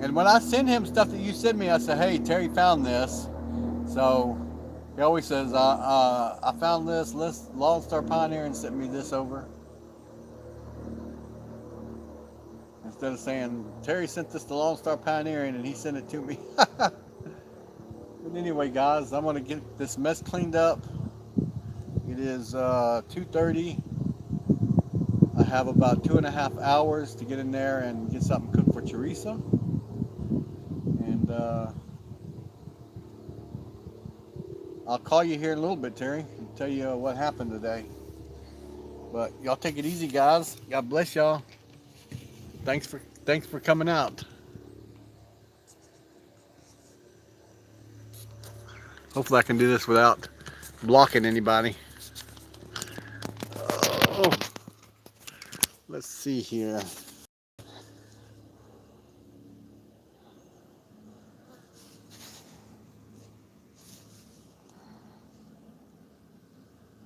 And when I send him stuff that you send me, I say, hey, Terry found this. So he always says, I found this Lone Star Pioneer and sent me this over. Instead of saying, Terry sent this to Lone Star Pioneer and he sent it to me. But anyway, guys, I'm going to get this mess cleaned up. It is 2:30. I have about 2.5 hours to get in there and get something cooked for Teresa. And I'll call you here in a little bit, Terry, and tell you what happened today. But y'all take it easy, guys. God bless y'all. Thanks for coming out. Hopefully I can do this without blocking anybody. Oh, let's see here.